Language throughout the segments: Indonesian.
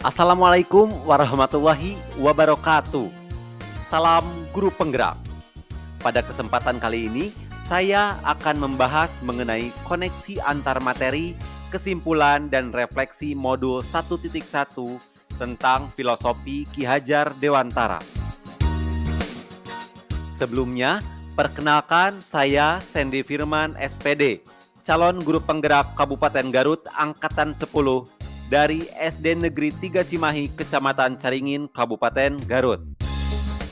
Assalamualaikum warahmatullahi wabarakatuh. Salam guru penggerak. Pada kesempatan kali ini, saya akan membahas mengenai koneksi antar materi, kesimpulan dan refleksi modul 1.1 tentang filosofi Ki Hajar Dewantara. Sebelumnya, perkenalkan saya Sandy Firman SPD, calon guru penggerak Kabupaten Garut Angkatan 10 dari SD Negeri 3 Cimahi, Kecamatan Caringin, Kabupaten Garut.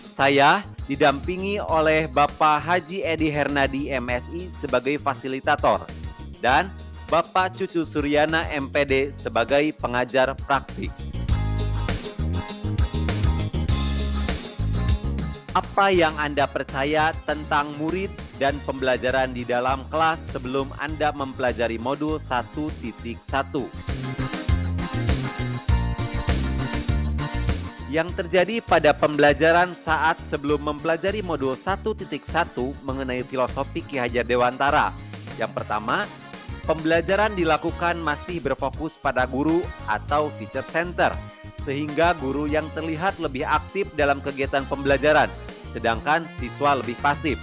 Saya didampingi oleh Bapak Haji Edi Hernadi MSI sebagai fasilitator dan Bapak Cucu Suryana MPD sebagai pengajar praktik. Apa yang Anda percaya tentang murid dan pembelajaran di dalam kelas sebelum Anda mempelajari modul 1.1? Yang terjadi pada pembelajaran saat sebelum mempelajari modul 1.1 mengenai filosofi Ki Hajar Dewantara. Yang pertama, pembelajaran dilakukan masih berfokus pada guru atau teacher center, sehingga guru yang terlihat lebih aktif dalam kegiatan pembelajaran, sedangkan siswa lebih pasif,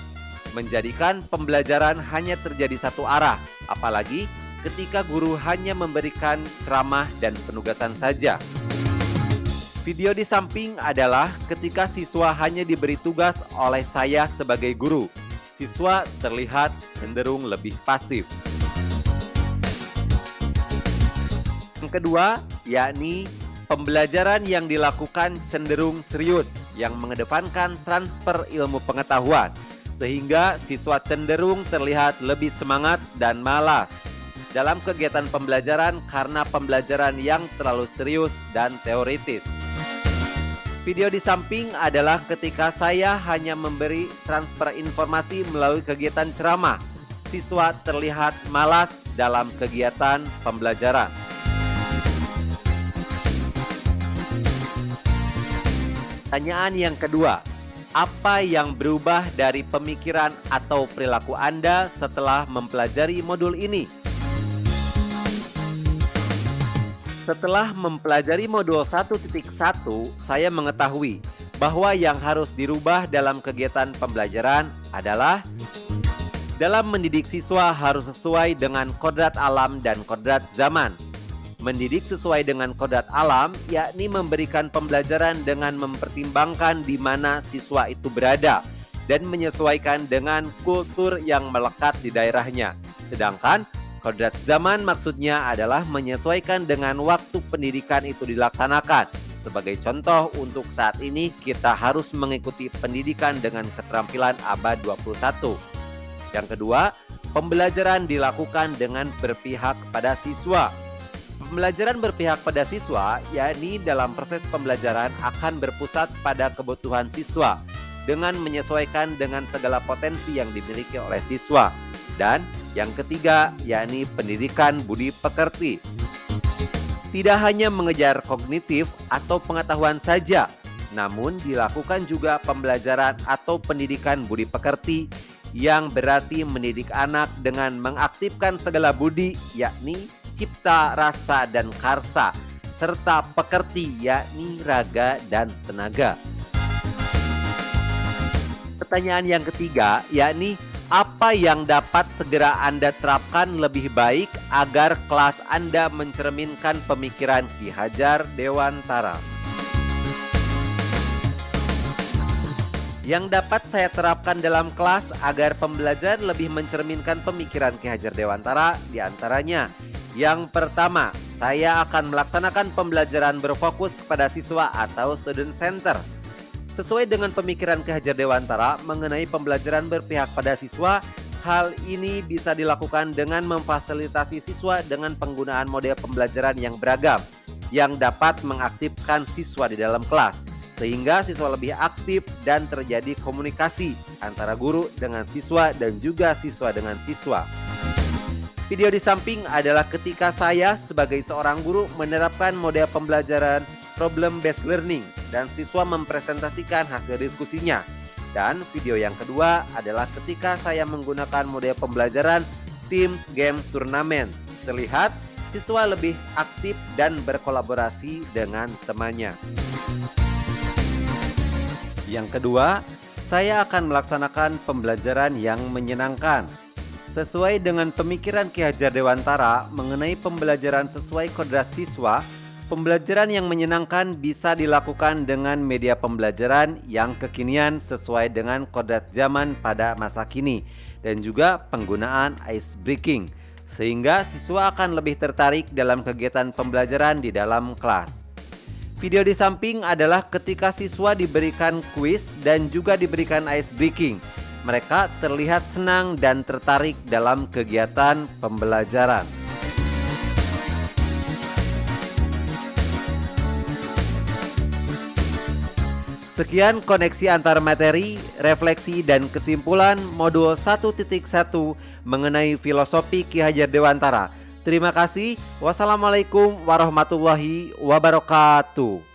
menjadikan pembelajaran hanya terjadi satu arah, apalagi ketika guru hanya memberikan ceramah dan penugasan saja. Video di samping adalah ketika siswa hanya diberi tugas oleh saya sebagai guru. Siswa terlihat cenderung lebih pasif. Yang kedua, yakni pembelajaran yang dilakukan cenderung serius, yang mengedepankan transfer ilmu pengetahuan, sehingga siswa cenderung terlihat lebih semangat dan malas dalam kegiatan pembelajaran karena pembelajaran yang terlalu serius dan teoritis. Video di samping adalah ketika saya hanya memberi transfer informasi melalui kegiatan ceramah. Siswa terlihat malas dalam kegiatan pembelajaran. Pertanyaan yang kedua, apa yang berubah dari pemikiran atau perilaku Anda setelah mempelajari modul ini? Setelah mempelajari modul 1.1, saya mengetahui bahwa yang harus dirubah dalam kegiatan pembelajaran adalah dalam mendidik siswa harus sesuai dengan kodrat alam dan kodrat zaman. Mendidik sesuai dengan kodrat alam, yakni memberikan pembelajaran dengan mempertimbangkan di mana siswa itu berada dan menyesuaikan dengan kultur yang melekat di daerahnya. Sedangkan kodrat zaman maksudnya adalah menyesuaikan dengan waktu pendidikan itu dilaksanakan. Sebagai contoh, untuk saat ini kita harus mengikuti pendidikan dengan keterampilan abad 21. Yang kedua, pembelajaran dilakukan dengan berpihak pada siswa. Pembelajaran berpihak pada siswa, yakni dalam proses pembelajaran akan berpusat pada kebutuhan siswa dengan menyesuaikan dengan segala potensi yang dimiliki oleh siswa. Dan yang ketiga, yakni pendidikan budi pekerti. Tidak hanya mengejar kognitif atau pengetahuan saja, namun dilakukan juga pembelajaran atau pendidikan budi pekerti yang berarti mendidik anak dengan mengaktifkan segala budi, yakni cipta, rasa, dan karsa, serta pekerti, yakni raga dan tenaga. Pertanyaan yang ketiga, yakni apa yang dapat segera Anda terapkan lebih baik agar kelas Anda mencerminkan pemikiran Ki Hajar Dewantara? Yang dapat saya terapkan dalam kelas agar pembelajaran lebih mencerminkan pemikiran Ki Hajar Dewantara diantaranya. Yang pertama, saya akan melaksanakan pembelajaran berfokus kepada siswa atau student center. Sesuai dengan pemikiran Ki Hajar Dewantara mengenai pembelajaran berpihak pada siswa, hal ini bisa dilakukan dengan memfasilitasi siswa dengan penggunaan model pembelajaran yang beragam, yang dapat mengaktifkan siswa di dalam kelas, sehingga siswa lebih aktif dan terjadi komunikasi antara guru dengan siswa dan juga siswa dengan siswa. Video di samping adalah ketika saya sebagai seorang guru menerapkan model pembelajaran problem based learning dan siswa mempresentasikan hasil diskusinya. Dan video yang kedua adalah ketika saya menggunakan model pembelajaran Teams Games Turnamen. Terlihat siswa lebih aktif dan berkolaborasi dengan temannya. Yang kedua, saya akan melaksanakan pembelajaran yang menyenangkan. Sesuai dengan pemikiran Ki Hajar Dewantara mengenai pembelajaran sesuai kodrat siswa, pembelajaran yang menyenangkan bisa dilakukan dengan media pembelajaran yang kekinian sesuai dengan kodrat zaman pada masa kini dan juga penggunaan ice breaking, sehingga siswa akan lebih tertarik dalam kegiatan pembelajaran di dalam kelas. Video di samping adalah ketika siswa diberikan kuis dan juga diberikan ice breaking. Mereka terlihat senang dan tertarik dalam kegiatan pembelajaran. Sekian koneksi antar materi, refleksi, dan kesimpulan modul 1.1 mengenai filosofi Ki Hajar Dewantara. Terima kasih. Wassalamualaikum warahmatullahi wabarakatuh.